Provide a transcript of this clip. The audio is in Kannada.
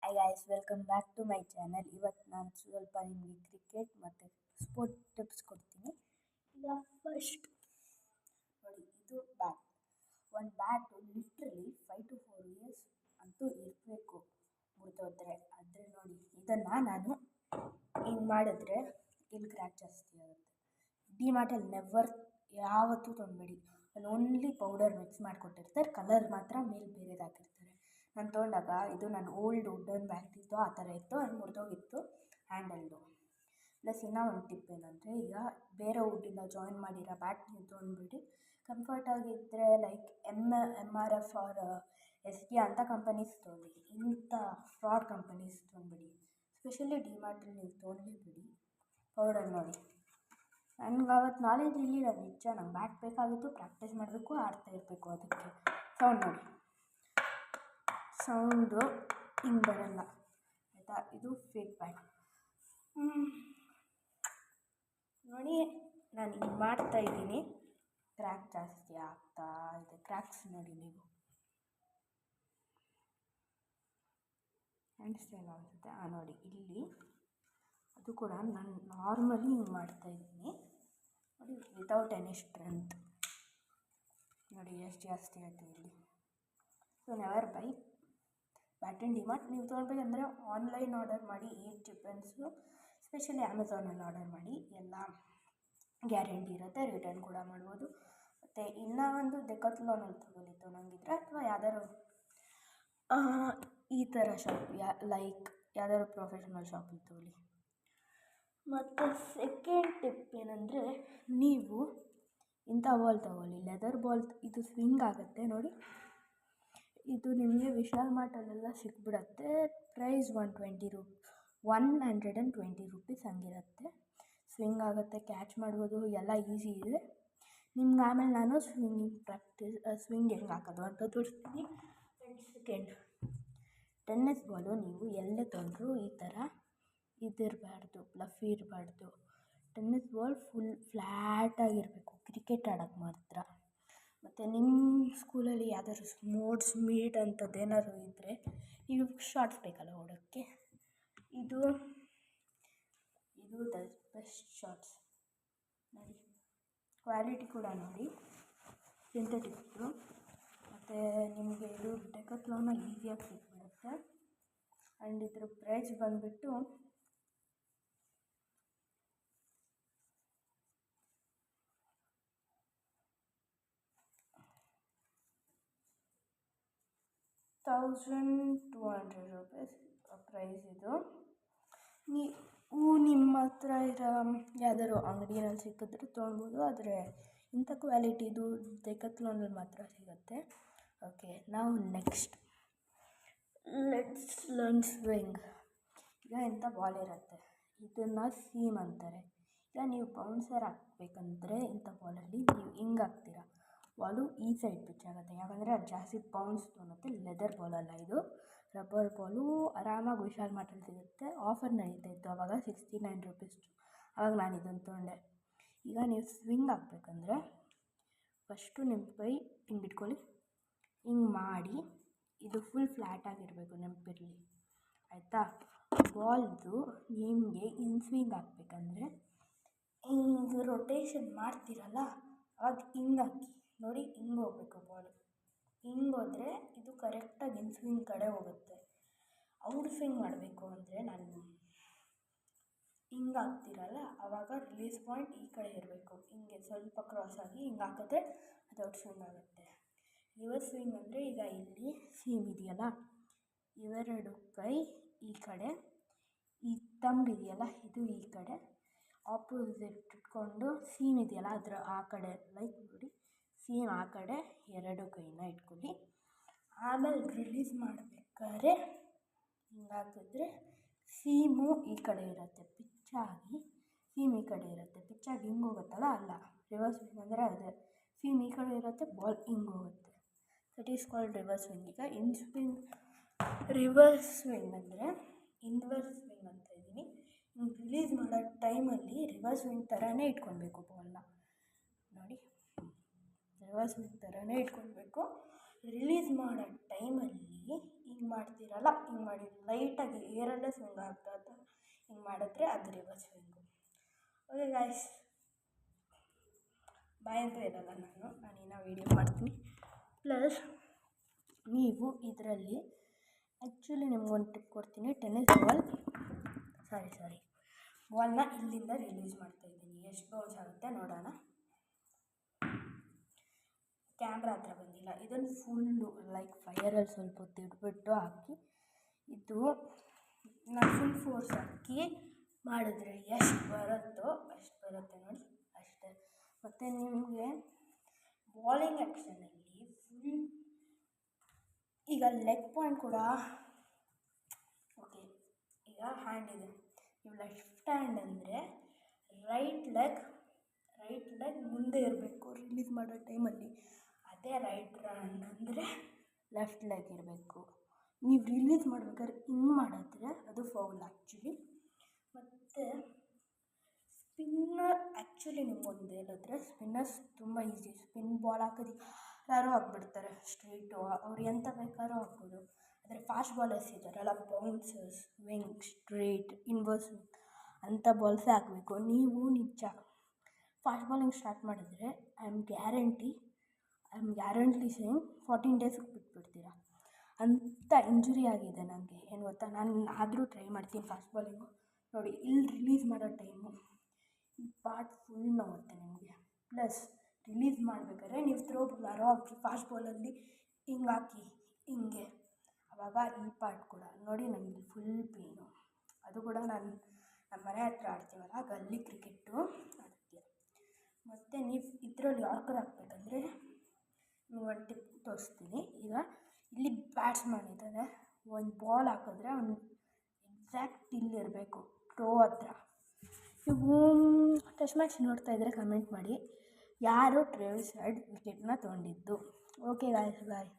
Hi guys, welcome back to my channel. ಇವತ್ತು ನಾನು ಸ್ವಲ್ಪ ನಿಮಗೆ ಕ್ರಿಕೆಟ್ ಮತ್ತು ಸ್ಪೋರ್ಟ್ ಟಿಪ್ಸ್ ಕೊಡ್ತೀನಿ. ಈಗ ಫಸ್ಟ್ ನೋಡಿ, ಇದು ಬ್ಯಾಟ್. ಒಂದು ಬ್ಯಾಟು ಲಿಟ್ರಲಿ 5 to 4 years ಅಂತೂ ಇರಬೇಕು ಮುರಿದೋದ್ರೆ. ಆದರೆ ನೋಡಿ, ಇದನ್ನು ನಾನು ಹಿಂಗೆ ಮಾಡಿದ್ರೆ ಇಲ್ಲಿ ಕ್ರ್ಯಾಕ್ ಜಾಸ್ತಿ ಆಗುತ್ತೆ. ಡಿಮಾರ್ಟಲ್ಲಿ ನೆವರ್ ಯಾವತ್ತೂ ತೊಗೊಂಬೇಡಿ. ಅಲ್ಲಿ ಓನ್ಲಿ ಪೌಡರ್ ಮಿಕ್ಸ್ ಮಾಡಿಕೊಟ್ಟಿರ್ತಾರೆ, ಕಲರ್ ಮಾತ್ರ ಮೇಲೆ ಬೇರೆದು ಹಾಕಿರ್ತಾರೆ. ನಾನು ತೊಗೊಂಡಾಗ ಇದು ನನ್ನ ಓಲ್ಡ್ ವುಡನ್ ಬ್ಯಾಟ್ ಇತ್ತು, ಆ ಥರ ಇತ್ತು, ಅದು ಮುರಿದೋಗಿತ್ತು ಹ್ಯಾಂಡಲ್ದು. ಪ್ಲಸ್ ಇನ್ನೂ ಒಂದು ಟಿಪ್ ಏನಂದರೆ, ಈಗ ಬೇರೆ ವುಡ್ಡಿಂದ ಜಾಯಿನ್ ಮಾಡಿರೋ ಬ್ಯಾಟ್ ನೀವು ತೊಗೊಂಡ್ಬಿಡಿ. ಕಂಫರ್ಟಾಗಿದ್ದರೆ ಲೈಕ್ MRF ಆರ್ SK ಅಂಥ ಕಂಪನೀಸ್ ತೊಗೊಳ್ಳಿ. ಇಂಥ ಫ್ರಾಡ್ ಕಂಪನೀಸ್ ತೊಗೊಂಡ್ಬಿಡಿ. ಸ್ಪೆಷಲಿ ಡಿಮಾರ್ಟಲ್ಲಿ ನೀವು ತೊಗೊಳ್ಳೇಬಿಡಿ. ಪೌಡರ್ ನೋಡಿ, ನನಗೆ ಅವತ್ತು ನಾಲೆಜ್ ಇರಲಿಲ್ಲ ನಿಜ. ನಂಗೆ ಬ್ಯಾಟ್ ಬೇಕಾಗಿತ್ತು, ಪ್ರಾಕ್ಟೀಸ್ ಮಾಡಬೇಕು, ಆಡ್ತಾ ಇರಬೇಕು. ಅದಕ್ಕೆ ಸೌಂಡ್ ನೋಡಿ, ಸೌಂಡು ಹಿಂಗೆ ಬರಲ್ಲ ಆಯಿತಾ. ಇದು ಫೇಕ್ ಬ್ಯಾಟ್ ನೋಡಿ. ನಾನು ಹಿಂಗೆ ಮಾಡ್ತಾಯಿದ್ದೀನಿ, ಕ್ರ್ಯಾಕ್ ಜಾಸ್ತಿ ಆಗ್ತಾ ಇದೆ. ಕ್ರ್ಯಾಕ್ಸ್ ನೋಡಿ, ನೀವು ಕಾಣಿಸ್ತಾಯಿಲ್ಲ ಅನಿಸುತ್ತೆ. ನೋಡಿ ಇಲ್ಲಿ, ಅದು ಕೂಡ ನಾನು ನಾರ್ಮಲಿ ಹಿಂಗೆ ಮಾಡ್ತಾಯಿದ್ದೀನಿ ನೋಡಿ, ವಿತೌಟ್ ಎನಿ ಸ್ಟ್ರೆಂತ್. ನೋಡಿ ಎಷ್ಟು ಜಾಸ್ತಿ ಆಯಿತು ಇಲ್ಲಿ. ಸೊ ನೆವರ್ ಬೈ ಬ್ಯಾಟ್ ಇನ್ ಡಿಮಾರ್ಟ್. ನೀವು ತೊಗೊಳ್ಬೇಕಂದ್ರೆ ಆನ್ಲೈನ್ ಆರ್ಡರ್ ಮಾಡಿ, ಏಜ್ ಡಿಫ್ರೆನ್ಸು. ಸ್ಪೆಷಲಿ ಅಮೆಝಾನಲ್ಲಿ ಆರ್ಡರ್ ಮಾಡಿ, ಎಲ್ಲ ಗ್ಯಾರಂಟಿ ಇರುತ್ತೆ, ರಿಟರ್ನ್ ಕೂಡ ಮಾಡ್ಬೋದು. ಮತ್ತು ಇನ್ನೂ ಒಂದು ಡೆಕಾಥ್ಲಾನಲ್ಲಿ ತೊಗೊಳ್ಳಿ ತೊಗೊಂಡಿದ್ರೆ, ಅಥವಾ ಯಾವ್ದಾದ್ರು ಈ ಥರ ಶಾಪ್ ಲೈಕ್ ಯಾವ್ದಾದ್ರು ಪ್ರೊಫೆಷ್ನಲ್ ಶಾಪಿಗೆ ತೊಗೊಳ್ಳಿ. ಮತ್ತು ಸೆಕೆಂಡ್ ಟಿಪ್ ಏನಂದರೆ, ನೀವು ಇಂಥ ಬಾಲ್ ತೊಗೊಳ್ಳಿ, ಲೆದರ್ ಬಾಲ್. ಇದು ಸ್ವಿಂಗ್ ಆಗುತ್ತೆ ನೋಡಿ. ಇದು ನಿಮಗೆ ವಿಶಾಲ್ ಮಾರ್ಟಲ್ಲೆಲ್ಲ ಸಿಕ್ಬಿಡತ್ತೆ. ಪ್ರೈಸ್ 120 ರೂಪೀಸ್ ಹಂಗಿರುತ್ತೆ. ಸ್ವಿಂಗ್ ಆಗುತ್ತೆ, ಕ್ಯಾಚ್ ಮಾಡ್ಬೋದು, ಎಲ್ಲ ಈಸಿ ಇದೆ. ನಿಮ್ಗೆ ಆಮೇಲೆ ನಾನು ಸ್ವಿಂಗ್ ಹೆಂಗೆ ಹಾಕೋದು ಅಂತ ತೋರಿಸ್ತೀನಿ. ಸೆಕೆಂಡ್, ಟೆನ್ನಿಸ್ ಬಾಲು ನೀವು ಎಲ್ಲೇ ತೊಗೊಂಡ್ರು ಈ ಥರ ಇದಿರಬಾರ್ದು, ಫ್ಲಫಿ ಇರಬಾರ್ದು. ಟೆನ್ನಿಸ್ ಬಾಲ್ ಫುಲ್ ಫ್ಲ್ಯಾಟಾಗಿರಬೇಕು, ಕ್ರಿಕೆಟ್ ಆಡೋಕ್ಕೆ ಮಾತ್ರ. ಮತ್ತು ನಿಮ್ಮ ಸ್ಕೂಲಲ್ಲಿ ಯಾವ್ದಾದ್ರು ಸ್ಪೋರ್ಟ್ಸ್ ಮೀಟ್ ಅಂಥದ್ದೇನಾದ್ರು ಇದ್ದರೆ, ನೀವು ಶಾರ್ಟ್ಸ್ ಬೇಕಲ್ಲ ಓಡೋಕ್ಕೆ. ಇದು ದ ಬೆಸ್ಟ್ ಶಾರ್ಟ್ಸ್ ನೋಡಿ. ಕ್ವಾಲಿಟಿ ಕೂಡ ನೋಡಿ, ಸಿಂಥೆಟಿಕ್ಕು. ಮತ್ತು ನಿಮಗೆ ಇದು ಡೆಕಾಥ್ಲಾನಲ್ಲಿ ಈಸಿಯಾಗಿ ಸಿಕ್ಬಿಡುತ್ತೆ. ಆ್ಯಂಡ್ ಇದ್ರ ಪ್ರೈಸ್ ಬಂದುಬಿಟ್ಟು ₹1,200 ಪ್ರೈಸ್. ಇದು ನೀವು ನಿಮ್ಮ ಹತ್ರ ಇರೋ ಯಾವ್ದಾದ್ರು ಅಂಗಡಿಯಲ್ಲಿ ಸಿಕ್ಕಿದ್ರೆ ತೊಗೊಳ್ಬೋದು. ಆದರೆ ಇಂಥ ಕ್ವಾಲಿಟಿದು ಡೆಕಾಥ್ಲಾನಲ್ಲಿ ಮಾತ್ರ ಸಿಗುತ್ತೆ. ಓಕೆ, ನಾವು ನೆಕ್ಸ್ಟ್ ಲೆಟ್ಸ್ ಲರ್ನ್ ಸ್ವಿಂಗ್. ಈಗ ಇಂಥ ಬಾಲ್ ಇರುತ್ತೆ, ಇದನ್ನು ಸೀಮ್ ಅಂತಾರೆ. ಈಗ ನೀವು ಬೌನ್ಸರ್ ಹಾಕಬೇಕಂದ್ರೆ ಇಂಥ ಬಾಲಲ್ಲಿ ನೀವು ಹಿಂಗೆ ಹಾಕ್ತೀರ, ಬಾಲು ಈ ಸೈಡ್ ಪಿಚ್ ಆಗುತ್ತೆ. ಯಾಕಂದರೆ ಅದು ಜಾಸ್ತಿ ಬೌನ್ಸ್ ತೊಗೊಳುತ್ತೆ. ಲೆದರ್ ಬಾಲಲ್ಲ, ಇದು ರಬ್ಬರ್ ಬಾಲು. ಆರಾಮಾಗಿ ವಿಶಾಲ್ ಮಾರ್ಟಲ್ಲಿ ಸಿಗುತ್ತೆ. ಆಫರ್ ನಡೀತಾ ಇತ್ತು ಆವಾಗ, 69 ರೂಪೀಸ್. ಆವಾಗ ನಾನು ಇದನ್ನು ತೊಗೊಂಡೆ. ಈಗ ನೀವು ಸ್ವಿಂಗ್ ಹಾಕ್ಬೇಕಂದ್ರೆ ಫಸ್ಟು ನಿಮ್ಮ ಕೈ ಹಿಂಗೆ ಇಟ್ಕೊಳ್ಳಿ, ಹಿಂಗೆ ಮಾಡಿ. ಇದು ಫುಲ್ ಫ್ಲ್ಯಾಟಾಗಿರಬೇಕು, ನೆನಪಿರಲಿ ಆಯಿತಾ. ಬಾಲ್ದು ನಿಮಗೆ ಇನ್ ಸ್ವಿಂಗ್ ಹಾಕ್ಬೇಕಂದ್ರೆ ಹಿಂಗೆ ರೊಟೇಷನ್ ಮಾಡ್ತೀರಲ್ಲ, ಅವಾಗ ಹಿಂಗೆ ಹಾಕಿ ನೋಡಿ. ಹಿಂಗೆ ಹೋಗ್ಬೇಕು ಬಾಲು, ಹಿಂಗೆ ಹೋದರೆ ಇದು ಕರೆಕ್ಟಾಗಿ ಇನ್ ಸ್ವಿಂಗ್ ಕಡೆ ಹೋಗುತ್ತೆ. ಔಟ್ ಸ್ವಿಂಗ್ ಮಾಡಬೇಕು ಅಂದರೆ ನಾನು ಹಿಂಗೆ ಹಾಕ್ತೀರಲ್ಲ, ಆವಾಗ ರಿಲೀಸ್ ಪಾಯಿಂಟ್ ಈ ಕಡೆ ಇರಬೇಕು. ಹಿಂಗೆ ಸ್ವಲ್ಪ ಕ್ರಾಸಾಗಿ ಹಿಂಗೆ ಹಾಕಿದ್ರೆ ಅದು ಔಟ್ ಸ್ವಿಂಗ್ ಆಗುತ್ತೆ. ರಿವರ್ಸ್ ಸ್ವಿಂಗ್ ಅಂದರೆ, ಈಗ ಇಲ್ಲಿ ಸೀಮ್ ಇದೆಯಲ್ಲ, ಇವೆರಡು ಕೈ ಈ ಕಡೆ, ಈ ತಂಬ್ ಇದೆಯಲ್ಲ ಇದು ಈ ಕಡೆ, ಆಪೋಸಿಟ್ ಇಟ್ಕೊಂಡು ಸೀಮ್ ಇದೆಯಲ್ಲ ಅದರ ಆ ಕಡೆ, ಲೈಕ್ ನೋಡಿ ಸೀಮ್ ಆ ಕಡೆ ಎರಡು ಕೈನ ಇಟ್ಕೊಳ್ಳಿ. ಆಮೇಲೆ ರಿಲೀಸ್ ಮಾಡಬೇಕಾದ್ರೆ ಹಿಂಗೆ ಹಾಕಿದ್ರೆ ಸೀಮು ಈ ಕಡೆ ಇರುತ್ತೆ, ಪಿಚ್ಚಾಗಿ ಸೀಮ್ ಈ ಕಡೆ ಇರುತ್ತೆ. ಪಿಚ್ಚಾಗಿ ಹಿಂಗೆ ಹೋಗುತ್ತಲ್ಲ, ಅಲ್ಲ ರಿವರ್ಸ್ ಸ್ವಿಂಗ್ ಅಂದರೆ ಅದೇ. ಸೀಮ್ ಈ ಕಡೆ ಇರುತ್ತೆ, ಬಾಲ್ ಹಿಂಗೆ ಹೋಗುತ್ತೆ. That is called reverse swing. ಈಗ ಇನ್ ಸ್ವಿಂಗ್, ರಿವರ್ಸ್ ಸ್ವಿಂಗ್ ಅಂದರೆ ಇನ್ವರ್ಸ್ ಸ್ವಿಂಗ್ ಅಂತ ಇದ್ದೀನಿ. ಹಿಂಗೆ ರಿಲೀಸ್ ಮಾಡೋ ಟೈಮಲ್ಲಿ ರಿವರ್ಸ್ ಸ್ವಿಂಗ್ ಥರನೇ ಇಟ್ಕೊಳ್ಬೇಕು ಬಾಲ್ನ ನೋಡಿ. ರಿವರ್ಸ್ ಸ್ವಿಂಗ್ ಥರನೇ ಇಟ್ಕೊಳ್ಬೇಕು. ರಿಲೀಸ್ ಮಾಡೋ ಟೈಮಲ್ಲಿ ಹಿಂಗೆ ಮಾಡ್ತೀರಲ್ಲ, ಹಿಂಗೆ ಮಾಡಿ ಲೈಟಾಗಿ ಏರಲ್ಲೇ ಸ್ವಿಂಗ್ ಆಗ್ತಾ ಹಿಂಗೆ ಮಾಡಿದ್ರೆ ಅದು ರಿವರ್ಸ್ ಸ್ವಿಂಗು. ಓಕೆ ಗಾಯ್ಸ್, ಬಾಯ್ ಅಂತೂ ಇರಲ್ಲ, ನಾನಿನ್ನು ವೀಡಿಯೋ ಮಾಡ್ತೀನಿ. ಪ್ಲಸ್ ನೀವು ಇದರಲ್ಲಿ ಆ್ಯಕ್ಚುಲಿ ನಿಮ್ಗೊಂದು ಟಿಪ್ ಕೊಡ್ತೀನಿ. ಟೆನ್ನಿಸ್ ಬಾಲ್ನ ಇಲ್ಲಿಂದ ರಿಲೀಸ್ ಮಾಡ್ತಾಯಿದ್ದೀನಿ. ಎಷ್ಟು ಬೌನ್ಸ್ ಆಗುತ್ತೆ ನೋಡೋಣ. ಕ್ಯಾಮ್ರಾ ಹತ್ರ ಬಂದಿಲ್ಲ. ಇದನ್ನು ಫುಲ್ಲು ಲೈಕ್ ಫೈರಲ್ಲಿ ಸ್ವಲ್ಪ ಹೊತ್ತು ಇಟ್ಬಿಟ್ಟು ಹಾಕಿ, ಇದು ನಾನು ಫುಲ್ ಫೋರ್ಸ್ ಹಾಕಿ ಮಾಡಿದ್ರೆ ಎಷ್ಟು ಬರುತ್ತೋ ಅಷ್ಟು ಬರುತ್ತೆ ನೋಡಿ, ಅಷ್ಟೇ. ಮತ್ತು ನಿಮಗೆ ಬಾಲಿಂಗ್ ಆ್ಯಕ್ಷನಲ್ಲಿ ಫುಲ್ ಈಗ ಲೆಗ್ ಪಾಯಿಂಟ್ ಕೂಡ ಓಕೆ. ಈಗ ಹ್ಯಾಂಡ್ ಇದೆ, ನೀವು ಲೆಫ್ಟ್ ಹ್ಯಾಂಡ್ ಅಂದರೆ ರೈಟ್ ಲೆಗ್ ಮುಂದೆ ಇರಬೇಕು ರಿಲೀಸ್ ಮಾಡೋ ಟೈಮಲ್ಲಿ. ಅದೇ ರೈಟ್ ಹ್ಯಾಂಡ್ ಅಂದರೆ ಲೆಫ್ಟ್ ಲೆಗ್ ಇರಬೇಕು. ನೀವು ರಿಲೀಸ್ ಮಾಡ್ಬೇಕಾದ್ರೆ ಹಿಂಗೆ ಮಾಡಿದ್ರೆ ಅದು ಫೌಲ್ ಆ್ಯಕ್ಚುಲಿ. ಮತ್ತು ಸ್ಪಿನ್ನರ್ ಆ್ಯಕ್ಚುಲಿ ನಿಮ್ಗೊಂದು ಹೇಳಿದ್ರೆ ಸ್ಪಿನ್ನರ್ಸ್ ತುಂಬ ಈಸಿ. ಸ್ಪಿನ್ ಬಾಲ್ ಹಾಕೋದು ಯಾರೋ ಹಾಕ್ಬಿಡ್ತಾರೆ ಸ್ಟ್ರೈಟು, ಅವ್ರು ಎಂತ ಬೇಕಾದ್ರೂ ಹಾಕ್ಬೋದು. ಆದರೆ ಫಾಸ್ಟ್ ಬಾಲರ್ಸ್ ಇದ್ದಾರಲ್ಲ, ಬೌನ್ಸರ್ಸ್, ವಿಂಗ್, ಸ್ಟ್ರೇಟ್, ಇನ್ವರ್ಸ್ ಅಂಥ ಬಾಲ್ಸೇ ಹಾಕಬೇಕು. ನೀವು ನಿಜ ಫಾಸ್ಟ್ ಬಾಲಿಂಗ್ ಸ್ಟಾರ್ಟ್ ಮಾಡಿದರೆ ಐ ಆಮ್ ಗ್ಯಾರಂಟಿ ಸೇಯಿಂಗ್ 14 ಡೇಸಿಗೆ ಬಿಟ್ಬಿಡ್ತೀರಾ. ಅಂಥ ಇಂಜುರಿ ಆಗಿದೆ ನನಗೆ. ಏನು ಗೊತ್ತಾ, ನಾನು ಆದರೂ ಟ್ರೈ ಮಾಡ್ತೀನಿ ಫಾಸ್ಟ್ ಬಾಲಿಂಗು. ನೋಡಿ, ಇಲ್ಲಿ ರಿಲೀಸ್ ಮಾಡೋ ಟೈಮು ಈ ಪಾರ್ಟ್ ಫುಲ್ ನೋವುತ್ತೆ ನಿಮಗೆ. ಪ್ಲಸ್ ರಿಲೀಸ್ ಮಾಡಬೇಕಾದ್ರೆ ನೀವು ಥ್ರೋ ಬಾಲರೋ ಹಾಕಿ ಫಾಸ್ಟ್ ಬಾಲಲ್ಲಿ ಹಿಂಗೆ ಹಾಕಿ ಹಿಂಗೆ, ಆವಾಗ ಈ ಪಾರ್ಟ್ ಕೂಡ ನೋಡಿ ನನಗೆ ಫುಲ್ ಪೇನು. ಅದು ಕೂಡ ನಾನು ನಮ್ಮ ಮನೆ ಹತ್ರ ಆಡ್ತೀವಲ್ಲ ಗಲ್ಲಿ ಕ್ರಿಕೆಟು, ಅದಕ್ಕೆ. ಮತ್ತು ನೀವು ಇದರಲ್ಲಿ ಯಾರ್ಕರ್ ಹಾಕ್ಬೇಕಂದ್ರೆ ಒಂದು ಟಿಪ್ ತೋರಿಸ್ತೀನಿ. ಈಗ ಇಲ್ಲಿ ಬ್ಯಾಟ್ಸ್ಮನ್ ಇದ್ದಾರೆ, ಒಂದು ಬಾಲ್ ಹಾಕಿದ್ರೆ ಅವ್ನು ಎಕ್ಸಾಕ್ಟ್ ಇಲ್ಲಿರಬೇಕು ಥ್ರೋ ಹತ್ರ. ನೀವು ಟೆಸ್ಟ್ ಮ್ಯಾಚ್ ನೋಡ್ತಾ ಇದ್ದರೆ ಕಮೆಂಟ್ ಮಾಡಿ ಯಾರು ಟ್ರೇವಿಸ್ ಹೆಡ್ ವಿಕೆಟ್ನ ತೊಗೊಂಡಿದ್ದು. ಓಕೆ ಗಾಯ್ಸ್, ಬಾಯ್.